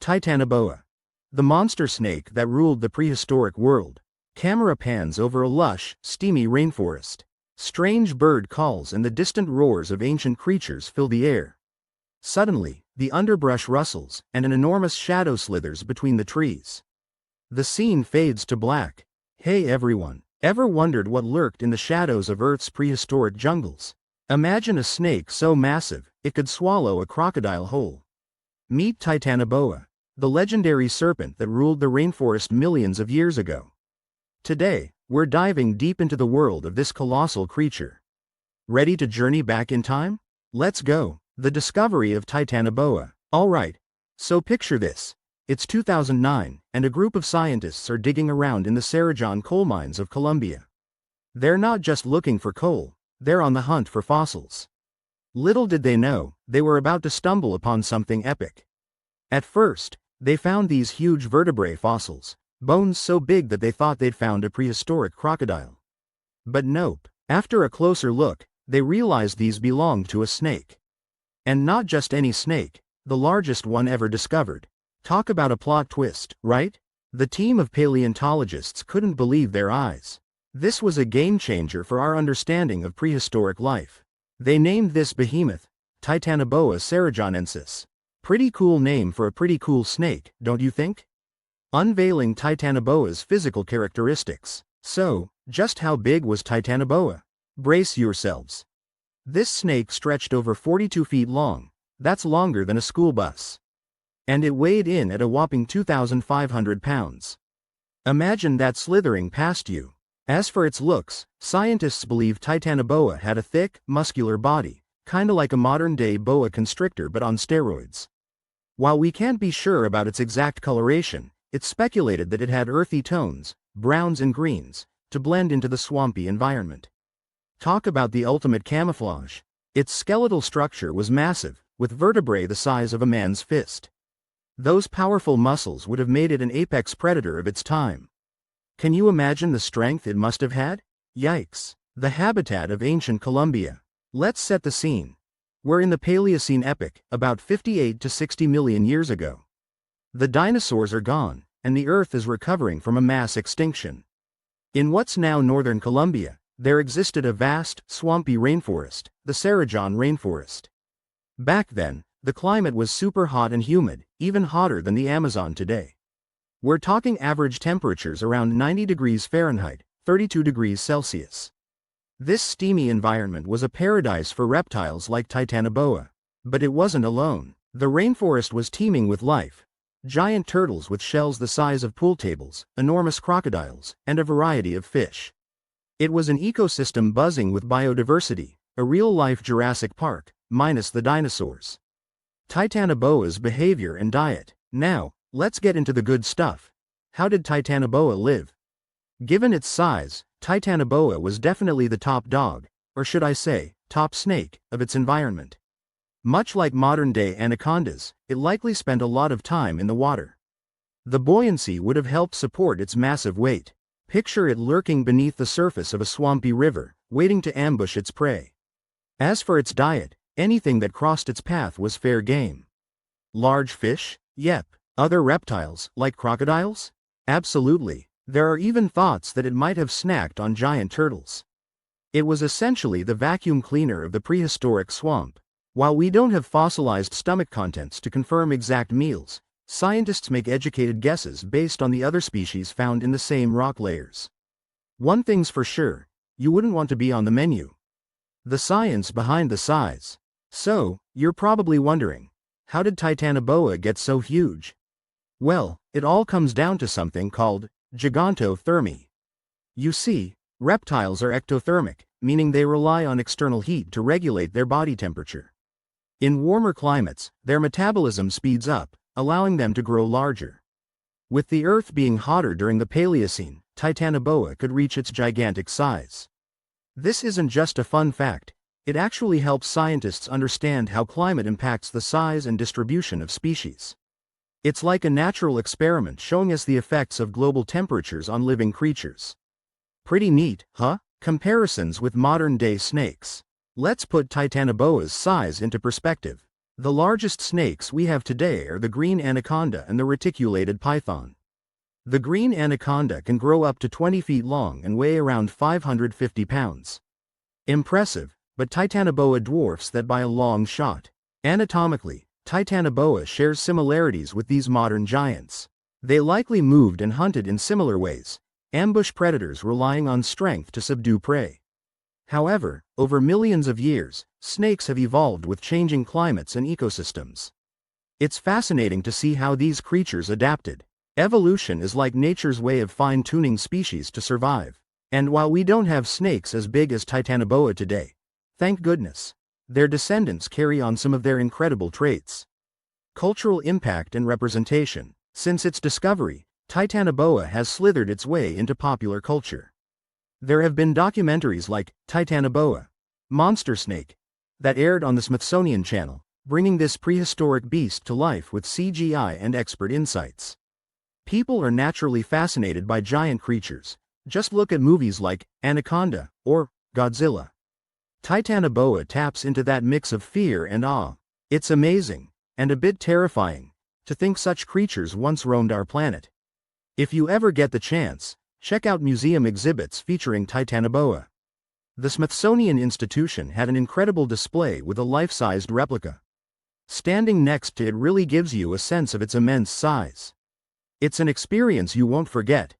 Titanoboa. The monster snake that ruled the prehistoric world. Camera pans over a lush, steamy rainforest. Strange bird calls and the distant roars of ancient creatures fill the air. Suddenly, the underbrush rustles, and an enormous shadow slithers between the trees. The scene fades to black. Hey everyone, ever wondered what lurked in the shadows of Earth's prehistoric jungles? Imagine a snake so massive, it could swallow a crocodile whole. Meet Titanoboa, the legendary serpent that ruled the rainforest millions of years ago. Today, we're diving deep into the world of this colossal creature. Ready to journey back in time? Let's go. The discovery of Titanoboa. Alright, so picture this. It's 2009, and a group of scientists are digging around in the Serpent coal mines of Colombia. They're not just looking for coal, they're on the hunt for fossils. Little did they know, they were about to stumble upon something epic. At first, they found these huge vertebrate fossils, bones so big that they thought they'd found a prehistoric crocodile. But nope, after a closer look, they realized these belonged to a snake. And not just any snake, the largest one ever discovered. Talk about a plot twist, right? The team of paleontologists couldn't believe their eyes. This was a game changer for our understanding of prehistoric life. They named this behemoth Titanoboa cerrajonensis. Pretty cool name for a pretty cool snake, don't you think? Unveiling Titanoboa's physical characteristics. So, just how big was Titanoboa? Brace yourselves. This snake stretched over 42 feet long. That's longer than a school bus. And it weighed in at a whopping 2,500 pounds. Imagine that slithering past you. As for its looks, scientists believe Titanoboa had a thick, muscular body, kinda like a modern-day boa constrictor but on steroids. While we can't be sure about its exact coloration, it's speculated that it had earthy tones, browns and greens, to blend into the swampy environment. Talk about the ultimate camouflage. Its skeletal structure was massive, with vertebrae the size of a man's fist. Those powerful muscles would have made it an apex predator of its time. Can you imagine the strength it must have had? Yikes. The habitat of ancient Colombia. Let's set the scene. We're in the Paleocene epoch, about 58 to 60 million years ago. The dinosaurs are gone, and the Earth is recovering from a mass extinction. In what's now northern Colombia, there existed a vast, swampy rainforest, the Serpent rainforest. Back then, the climate was super hot and humid, even hotter than the Amazon today. We're talking average temperatures around 90 degrees Fahrenheit, 32 degrees Celsius. This steamy environment was a paradise for reptiles like Titanoboa. But it wasn't alone. The rainforest was teeming with life. Giant turtles with shells the size of pool tables, enormous crocodiles, and a variety of fish. It was an ecosystem buzzing with biodiversity, a real-life Jurassic Park, minus the dinosaurs. Titanoboa's behavior and diet. Now, let's get into the good stuff. How did Titanoboa live? Given its size, Titanoboa was definitely the top dog, or should I say, top snake, of its environment. Much like modern-day anacondas, it likely spent a lot of time in the water. The buoyancy would have helped support its massive weight. Picture it lurking beneath the surface of a swampy river, waiting to ambush its prey. As for its diet, anything that crossed its path was fair game. Large fish? Yep. Other reptiles, like crocodiles? Absolutely. There are even thoughts that it might have snacked on giant turtles. It was essentially the vacuum cleaner of the prehistoric swamp. While we don't have fossilized stomach contents to confirm exact meals, scientists make educated guesses based on the other species found in the same rock layers. One thing's for sure, you wouldn't want to be on the menu. The science behind the size. So, you're probably wondering, how did Titanoboa get so huge? Well, it all comes down to something called gigantothermy. You see, reptiles are ectothermic, meaning they rely on external heat to regulate their body temperature. In warmer climates, their metabolism speeds up, allowing them to grow larger. With the Earth being hotter during the Paleocene, Titanoboa could reach its gigantic size. This isn't just a fun fact, it actually helps scientists understand how climate impacts the size and distribution of species. It's like a natural experiment showing us the effects of global temperatures on living creatures. Pretty neat, huh? Comparisons with modern-day snakes. Let's put Titanoboa's size into perspective. The largest snakes we have today are the green anaconda and the reticulated python. The green anaconda can grow up to 20 feet long and weigh around 550 pounds. Impressive, but Titanoboa dwarfs that by a long shot. Anatomically, Titanoboa shares similarities with these modern giants. They likely moved and hunted in similar ways, ambush predators relying on strength to subdue prey. However, over millions of years, snakes have evolved with changing climates and ecosystems. It's fascinating to see how these creatures adapted. Evolution is like nature's way of fine-tuning species to survive. And while we don't have snakes as big as Titanoboa today, thank goodness, their descendants carry on some of their incredible traits. Cultural impact and representation. Since its discovery, Titanoboa has slithered its way into popular culture. There have been documentaries like Titanoboa, Monster Snake, that aired on the Smithsonian Channel, bringing this prehistoric beast to life with CGI and expert insights. People are naturally fascinated by giant creatures. Just look at movies like Anaconda or Godzilla. Titanoboa taps into that mix of fear and awe. It's amazing, and a bit terrifying, to think such creatures once roamed our planet. If you ever get the chance, check out museum exhibits featuring Titanoboa. The Smithsonian Institution had an incredible display with a life-sized replica. Standing next to it really gives you a sense of its immense size. It's an experience you won't forget.